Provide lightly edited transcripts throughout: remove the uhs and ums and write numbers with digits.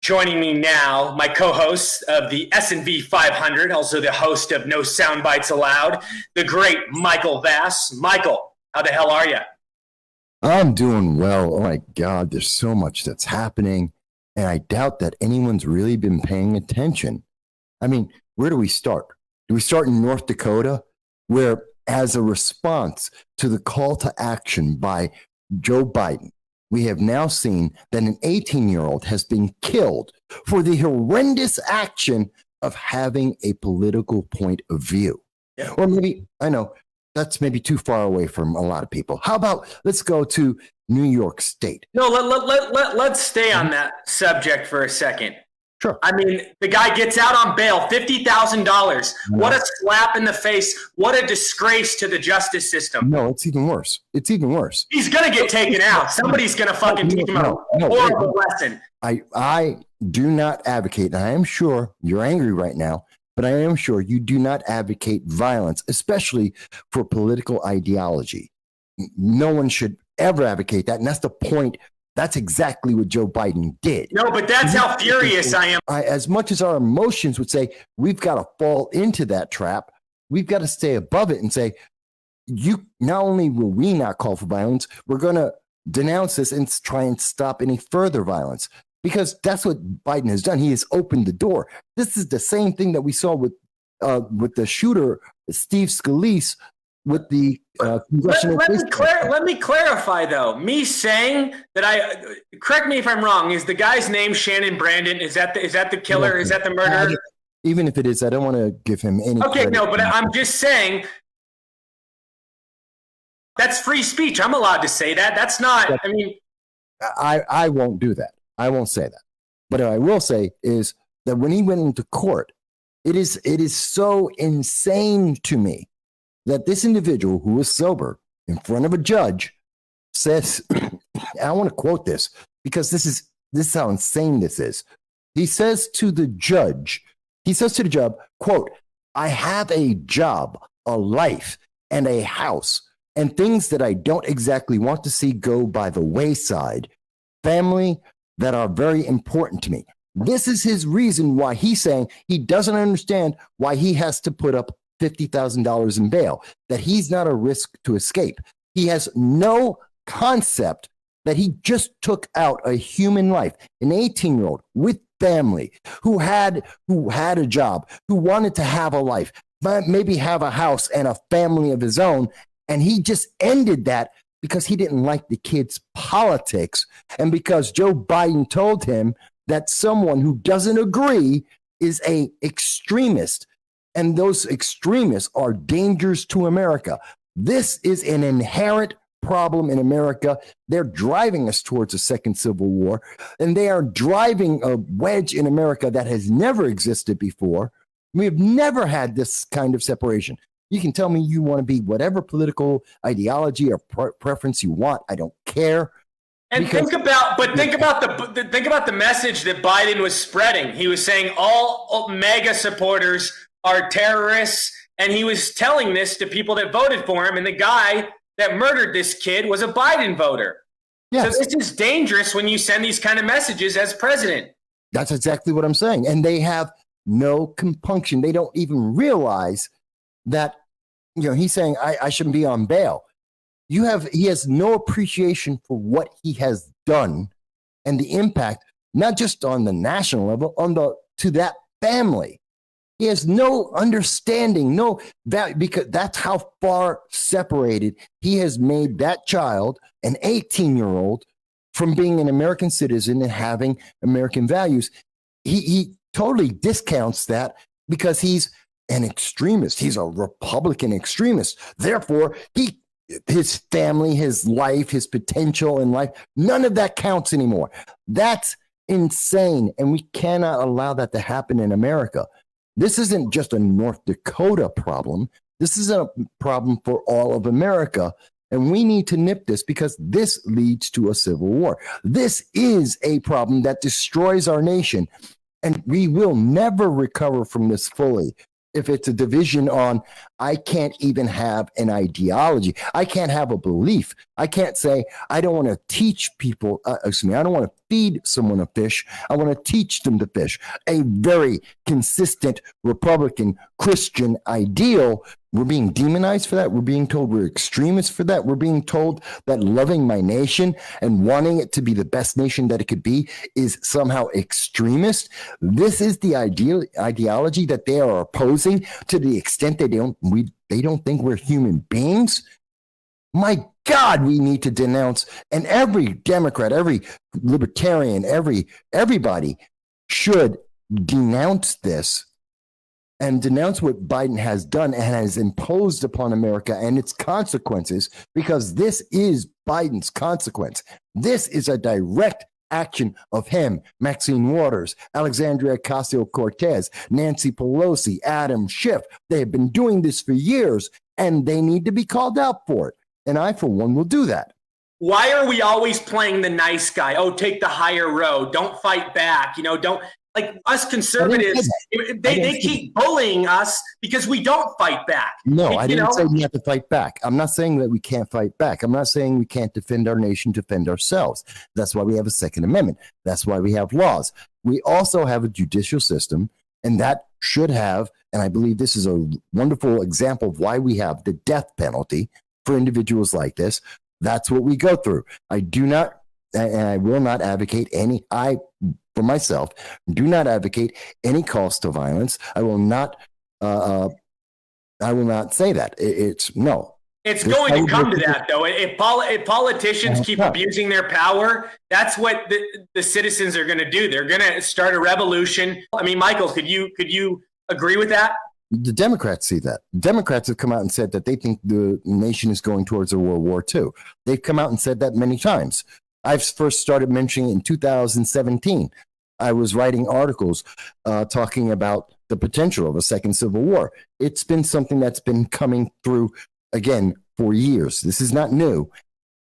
Joining me now, my co-host of the S&V 500, also the host of No Soundbites Allowed, the great Michael Vass. Michael, how the hell are you? I'm doing well. Oh my God, there's so much that's happening, and I doubt that anyone's really been paying attention. I mean, where do we start? Do we start in North Dakota, where as a response to the call to action by Joe Biden, we have now seen that an 18-year-old has been killed for the horrendous action of having a political point of view. Yeah. Or maybe, I know, that's maybe too far away from a lot of people. How about let's go to New York State? No, let's stay on that subject for a second. Sure. I mean, the guy gets out on bail, $50,000. What a slap in the face. What a disgrace to the justice system. No, it's even worse. It's even worse. He's going to get taken out. Somebody's going to fucking teach him a horrible lesson. I do not advocate, and I am sure you're angry right now, but I am sure you do not advocate violence, especially for political ideology. No one should ever advocate that, and that's the point. That's exactly what Joe Biden did. No, but that's how furious I am. As much as our emotions would say, we've got to fall into that trap, we've got to stay above it and say, you. Not only will we not call for violence, we're going to denounce this and try and stop any further violence. Because that's what Biden has done. He has opened the door. This is the same thing that we saw with the shooter, Steve Scalise, with the congressional. Let me clarify, though. Me saying that correct me if I'm wrong. Is the guy's name Shannon Brandon? Is that the killer? Is that the murderer? Even if it is, I don't want to give him any. Okay, no, but I'm just saying that's free speech. I'm allowed to say that. That's not. I mean, I won't do that. I won't say that. But what I will say is that when he went into court, it is so insane to me that this individual who was sober in front of a judge says, I want to quote this because this is how insane this is. He says to the judge, quote, I have a job, a life, and a house, and things that I don't exactly want to see go by the wayside, family that are very important to me. This is his reason why he's saying he doesn't understand why he has to put up $50,000 in bail, that he's not a risk to escape. He has no concept that he just took out a human life, an 18-year-old with family who had a job, who wanted to have a life, but maybe have a house and a family of his own. And he just ended that because he didn't like the kid's politics and because Joe Biden told him that someone who doesn't agree is an extremist. And those extremists are dangers to America. This is an inherent problem in America. They're driving us towards a second civil war, and they are driving a wedge in America that has never existed before. We have never had this kind of separation. You can tell me you want to be whatever political ideology or preference you want. I don't care. And think about the message that Biden was spreading. He was saying all MAGA supporters are terrorists, and he was telling this to people that voted for him, and the guy that murdered this kid was a Biden voter. Yes. So this is dangerous when you send these kind of messages as president. That's exactly what I'm saying. And they have no compunction. They don't even realize that, he's saying, I shouldn't be on bail. He has no appreciation for what he has done and the impact, not just on the national level, to that family. He has no understanding, no value, because that's how far separated he has made that child, an 18-year-old, from being an American citizen and having American values. He totally discounts that because he's an extremist. He's a Republican extremist. Therefore, his family, his life, his potential in life, none of that counts anymore. That's insane, and we cannot allow that to happen in America. This isn't just a North Dakota problem. This is a problem for all of America, and we need to nip this because this leads to a civil war. This is a problem that destroys our nation, and we will never recover from this fully. If it's a division on, I can't even have an ideology. I can't have a belief. I can't say, I don't want to teach people, I don't want to feed someone a fish. I want to teach them to fish. A very consistent Republican Christian ideal. We're being demonized for that. We're being told we're extremists for that. We're being told that loving my nation and wanting it to be the best nation that it could be is somehow extremist. This is the ideology that they are opposing to the extent they don't think we're human beings. My God, we need to denounce, and every Democrat, every libertarian, everybody should denounce this and denounce what Biden has done and has imposed upon America and its consequences, because this is Biden's consequence. This is a direct action of him, Maxine Waters, Alexandria Ocasio-Cortez, Nancy Pelosi, Adam Schiff. They have been doing this for years, and they need to be called out for it. And I, for one, will do that. Why are we always playing the nice guy? Oh, take the higher road. Don't fight back. Don't, like, us conservatives, they keep bullying us because we don't fight back. No, I didn't say we have to fight back. I'm not saying that we can't fight back. I'm not saying we can't defend our nation, defend ourselves. That's why we have a Second Amendment. That's why we have laws. We also have a judicial system, and that should have, and I believe this is a wonderful example of why we have the death penalty for individuals like this. That's what we go through. I do not, and I will not advocate for myself, do not advocate any calls to violence. I will not say that. It's no. It's going to come to that, though. If politicians keep abusing their power, that's what the citizens are going to do. They're going to start a revolution. I mean, Michael, could you agree with that? The Democrats see that. Democrats have come out and said that they think the nation is going towards a World War II. They've come out and said that many times. I've first started mentioning in 2017. I was writing articles talking about the potential of a second civil war. It's been something that's been coming through, again, for years. This is not new.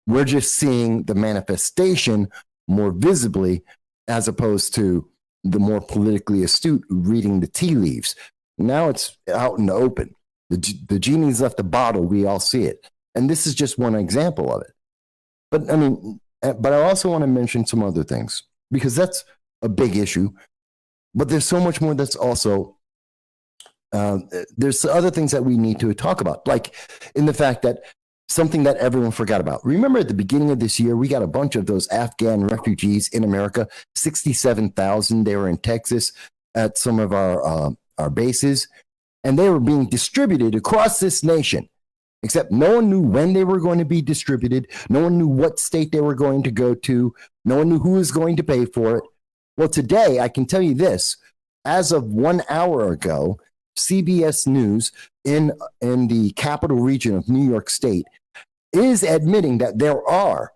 We're just seeing the manifestation more visibly as opposed to the more politically astute reading the tea leaves. Now it's out in the open. The genie's left the bottle. We all see it. And this is just one example of it. But I also want to mention some other things, because that's a big issue. But there's so much more that's also, there's other things that we need to talk about, like in the fact that something that everyone forgot about. Remember at the beginning of this year, we got a bunch of those Afghan refugees in America, 67,000. They were in Texas at some of our bases, and they were being distributed across this nation, except no one knew when they were going to be distributed. No one knew what state they were going to go to. No one knew who was going to pay for it. Well, today, I can tell you this. As of 1 hour ago, CBS News in the capital region of New York State is admitting that there are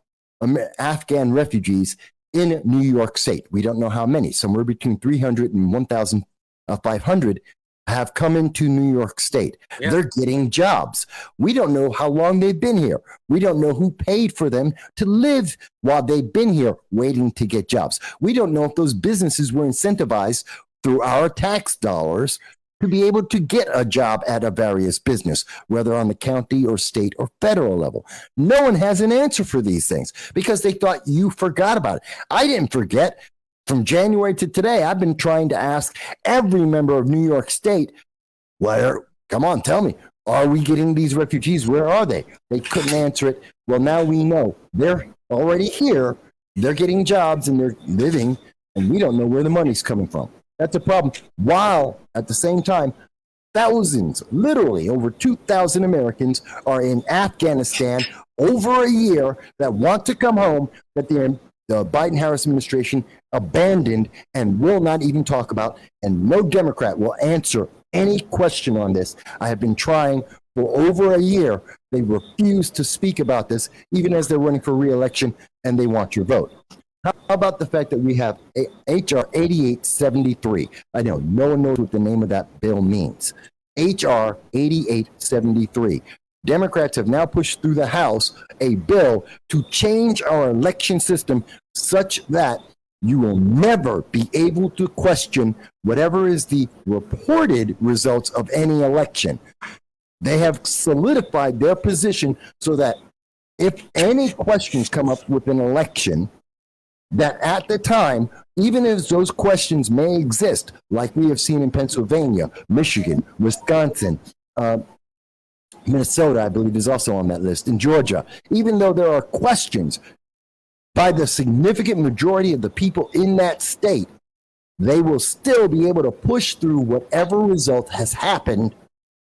Afghan refugees in New York State. We don't know how many, somewhere between 300 and 1,500 have come into New York State. Yeah. They're getting jobs. We don't know how long they've been here. We don't know who paid for them to live while they've been here waiting to get jobs. We don't know if those businesses were incentivized through our tax dollars to be able to get a job at a various business, whether on the county or state or federal level. No one has an answer for these things because they thought you forgot about it. I didn't forget. From January to today, I've been trying to ask every member of New York State, come on, tell me, are we getting these refugees? Where are they? They couldn't answer it. Well, now we know they're already here. They're getting jobs and they're living, and we don't know where the money's coming from. That's a problem. While at the same time, thousands, literally over 2,000 Americans are in Afghanistan over a year that want to come home, that the Biden-Harris administration abandoned and will not even talk about, and no Democrat will answer any question on this. I have been trying for over a year. They refuse to speak about this, even as they're running for re-election, and they want your vote. How about the fact that we have H.R. 8873? I know no one knows what the name of that bill means. H.R. 8873. Democrats have now pushed through the House a bill to change our election system such that you will never be able to question whatever is the reported results of any election. They have solidified their position so that if any questions come up with an election, that at the time, even as those questions may exist, like we have seen in Pennsylvania, Michigan, Wisconsin, Minnesota, I believe, is also on that list, in Georgia, even though there are questions by the significant majority of the people in that state, they will still be able to push through whatever result has happened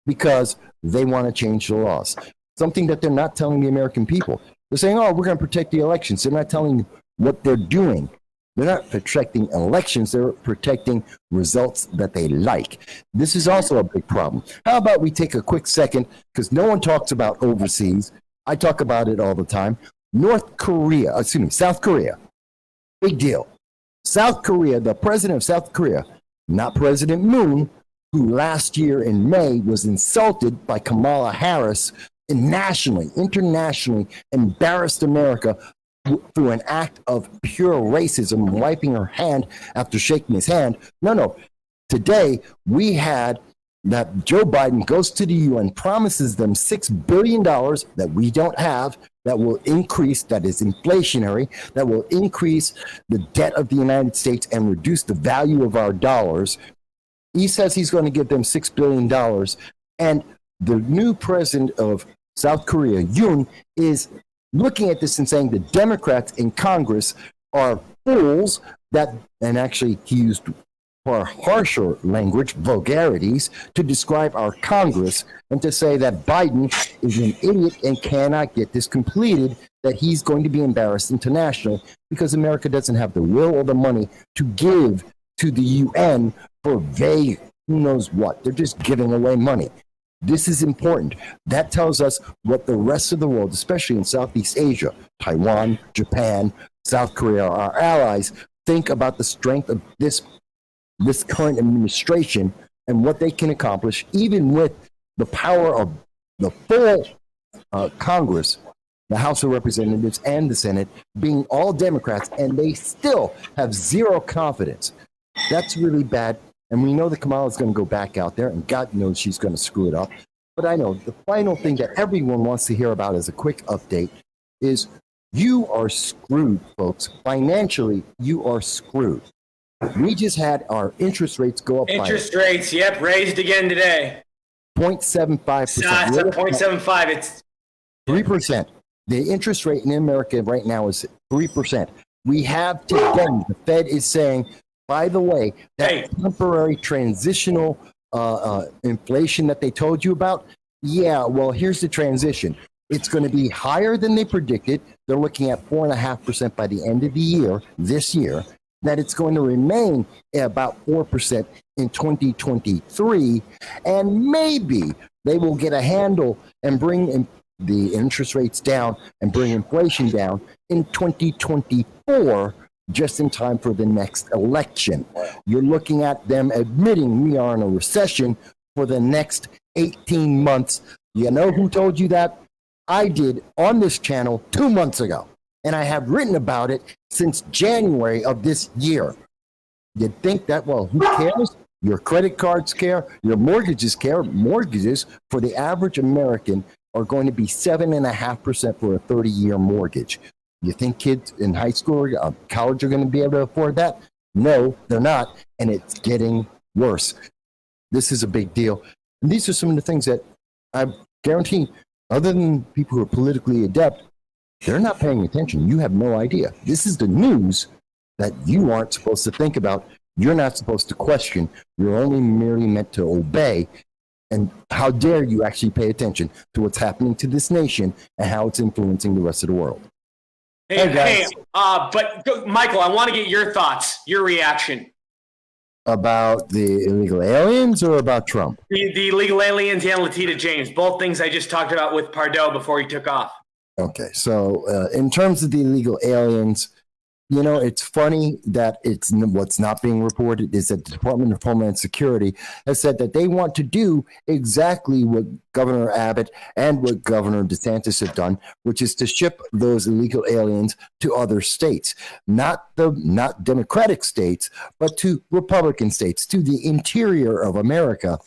because they want to change the laws. Something that they're not telling the American people. They're saying, oh, we're going to protect the elections. They're not telling you what they're doing. They're not protecting elections. They're protecting results that they like. This is also a big problem. How about we take a quick second, because no one talks about overseas. I talk about it all the time. South Korea. Big deal. South Korea, the president of South Korea, not President Moon, who last year in May was insulted by Kamala Harris and internationally embarrassed America through an act of pure racism, wiping her hand after shaking his hand. No. Today, we had that Joe Biden goes to the UN, promises them $6 billion that we don't have, that will increase, that is inflationary, that will increase the debt of the United States and reduce the value of our dollars. He says he's going to give them $6 billion. And the new president of South Korea, Yoon, is looking at this and saying the Democrats in Congress are fools and actually he used far harsher language, vulgarities, to describe our Congress and to say that Biden is an idiot and cannot get this completed, that he's going to be embarrassed internationally because America doesn't have the will or the money to give to the UN for vague who knows what. They're just giving away money. This is important. That tells us what the rest of the world, especially in Southeast Asia, Taiwan, Japan, South Korea, our allies, think about the strength of this current administration and what they can accomplish, even with the power of the full Congress, the House of Representatives and the Senate being all Democrats, and they still have zero confidence. That's really bad. And we know that Kamala is going to go back out there, and God knows she's going to screw it up. But I know the final thing that everyone wants to hear about as a quick update is you are screwed, folks. Financially, you are screwed. We just had our interest rates go up. Interest rates, yep, raised again today. 0.75%. It's not 0.75. It's 3%. The interest rate in America right now is 3%. We have today, the Fed is saying, by the way, that temporary transitional inflation that they told you about, yeah, well, here's the transition. It's going to be higher than they predicted. They're looking at 4.5% by the end of the year, this year, that it's going to remain at about 4% in 2023. And maybe they will get a handle and bring the interest rates down and bring inflation down in 2024, just in time for the next election. You're looking at them admitting we are in a recession for the next 18 months. You know who told you that? I did on this channel 2 months ago, and I have written about it since January of this year. You'd think that, well, who cares? Your credit cards care, your mortgages care. Mortgages for the average American are going to be 7.5% for a 30-year mortgage. You think kids in high school or college are going to be able to afford that? No, they're not, and it's getting worse. This is a big deal. And these are some of the things that I guarantee, other than people who are politically adept, they're not paying attention. You have no idea. This is the news that you aren't supposed to think about. You're not supposed to question. You're only merely meant to obey. And how dare you actually pay attention to what's happening to this nation and how it's influencing the rest of the world. But Michael, I want to get your thoughts, your reaction. About the illegal aliens or about Trump? The illegal aliens and Letitia James, both things I just talked about with Pardo before he took off. Okay, so in terms of the illegal aliens, you know, it's funny that what's not being reported is that the Department of Homeland Security has said that they want to do exactly what Governor Abbott and what Governor DeSantis have done, which is to ship those illegal aliens to other states, not Democratic states, but to Republican states, to the interior of America,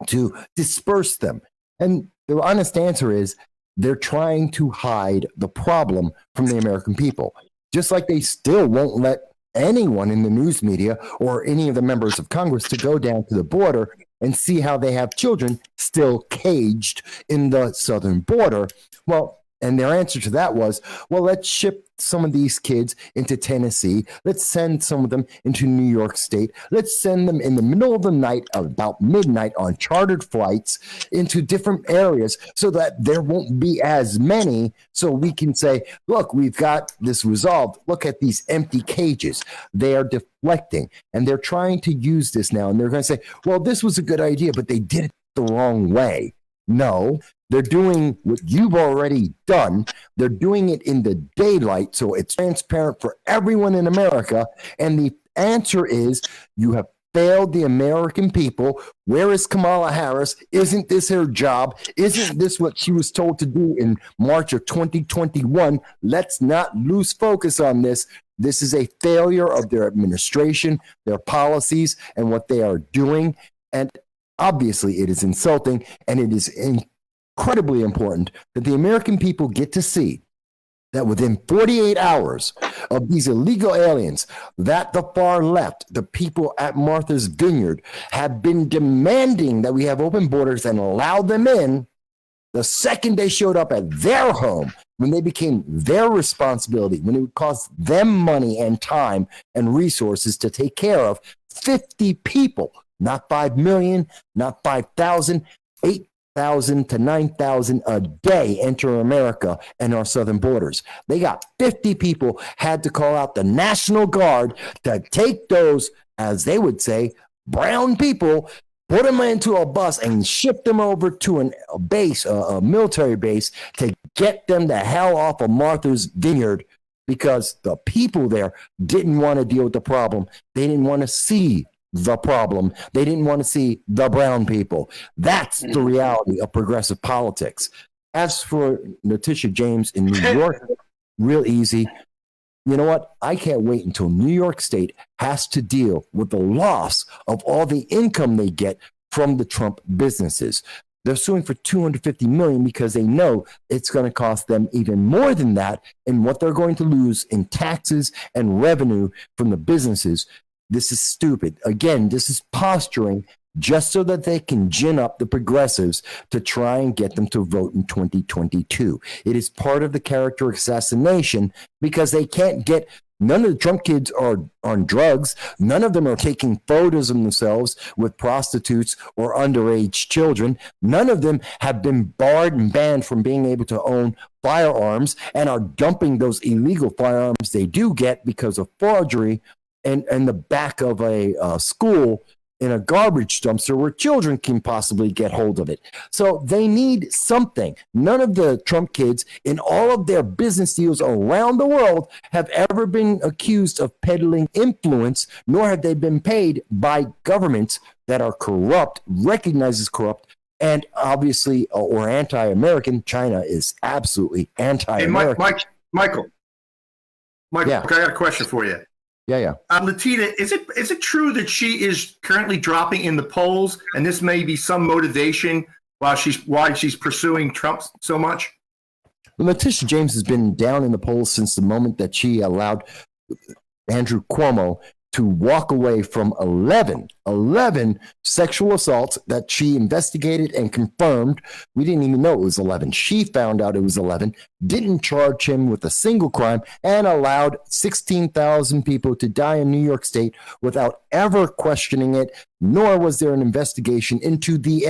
to disperse them. And the honest answer is they're trying to hide the problem from the American people. just like they still won't let anyone in the news media or any of the members of Congress to go down to the border and see how they have children still caged in the southern border. Well, and their answer to that was, well, let's ship some of these kids into Tennessee. Let's send some of them into New York State. Let's send them in the middle of the night, about midnight, on chartered flights into different areas so that there won't be as many. So we can say, look, we've got this resolved. Look at these empty cages. They are deflecting, and they're trying to use this now. And they're going to say, well, this was a good idea, but they did it the wrong way. No, they're doing what you've already done. They're doing it in the daylight, so it's transparent for everyone in America. And the answer is, you have failed the American people. Where is Kamala Harris? Isn't this her job? Isn't this what she was told to do in March of 2021? Let's not lose focus on this. This is a failure of their administration, their policies, and what they are doing. And obviously, it is insulting, and it is incredibly important that the American people get to see that within 48 hours of these illegal aliens, that the far left, the people at Martha's Vineyard, have been demanding that we have open borders and allow them in. The second they showed up at their home, when they became their responsibility, when it would cost them money and time and resources to take care of 50 people, not 5 million, not 5,000, 8,000 to 9,000 a day enter America and our southern borders. They got 50 people, had to call out the National Guard to take those, as they would say, brown people, put them into a bus and ship them over to a base, a military base, to get them the hell off of Martha's Vineyard, because the people there didn't want to deal with the problem. They didn't want to see the problem. They didn't want to see the brown people. That's the reality of progressive politics. As for Letitia James in New York, real easy. You know what? I can't wait until New York State has to deal with the loss of all the income they get from the Trump businesses. They're suing for $250 million because they know it's going to cost them even more than that in what they're going to lose in taxes and revenue from the businesses. This is stupid. Again, this is posturing just so that they can gin up the progressives to try and get them to vote in 2022. It is part of the character assassination because they can't get. None of the Trump kids are on drugs. None of them are taking photos of themselves with prostitutes or underage children. None of them have been barred and banned from being able to own firearms and are dumping those illegal firearms they do get because of forgery and the back of a school in a garbage dumpster where children can possibly get hold of it. So they need something. None of the Trump kids in all of their business deals around the world have ever been accused of peddling influence, nor have they been paid by governments that are corrupt, recognized as corrupt, and obviously or anti-American. China is absolutely anti-American. Hey, Michael, Yeah. I got a question for you. Yeah. Letitia, is it true that she is currently dropping in the polls, and this may be some motivation why she's pursuing Trump so much? Well, Letitia James has been down in the polls since the moment that she allowed Andrew Cuomo to walk away from 11 sexual assaults that she investigated and confirmed. We didn't even know it was 11. She found out it was 11, didn't charge him with a single crime, and allowed 16,000 people to die in New York State without ever questioning it, nor was there an investigation into the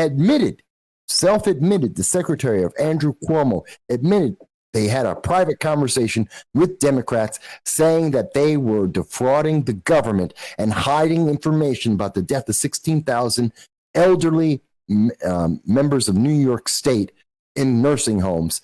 self-admitted, the secretary of Andrew Cuomo admitted they had a private conversation with Democrats saying that they were defrauding the government and hiding information about the death of 16,000 elderly members of New York State in nursing homes.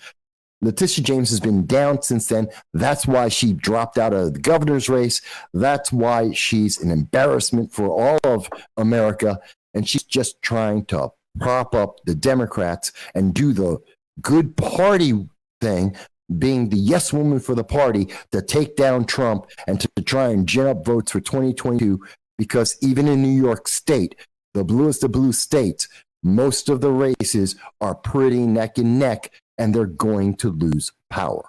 Letitia James has been down since then. That's why she dropped out of the governor's race. That's why she's an embarrassment for all of America. And she's just trying to prop up the Democrats and do the good party thing, being the yes woman for the party, to take down Trump and to try and gin up votes for 2022, because even in New York State, the bluest of blue states, most of the races are pretty neck and neck, and they're going to lose power.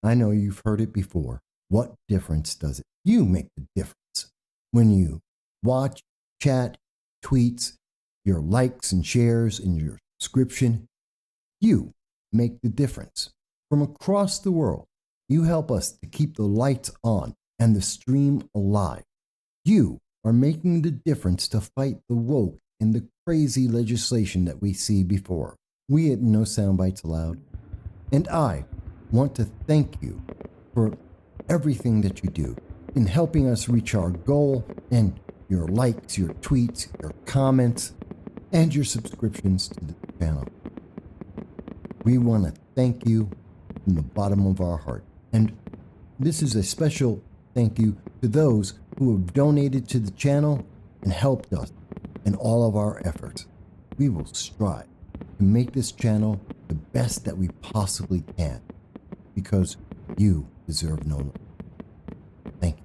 I know you've heard it before, What difference does it? You make the difference. When you watch, chat, tweets, your likes and shares, and your subscription, you make the difference. From across the world, you help us to keep the lights on and the stream alive. You are making the difference to fight the woke and the crazy legislation that we see before. We at No Soundbites Allowed, and I want to thank you for everything that you do in helping us reach our goal, and your likes, your tweets, your comments, and your subscriptions to the channel. We want to thank you from the bottom of our heart. And this is a special thank you to those who have donated to the channel and helped us in all of our efforts. We will strive to make this channel the best that we possibly can, because you deserve no less. Thank you.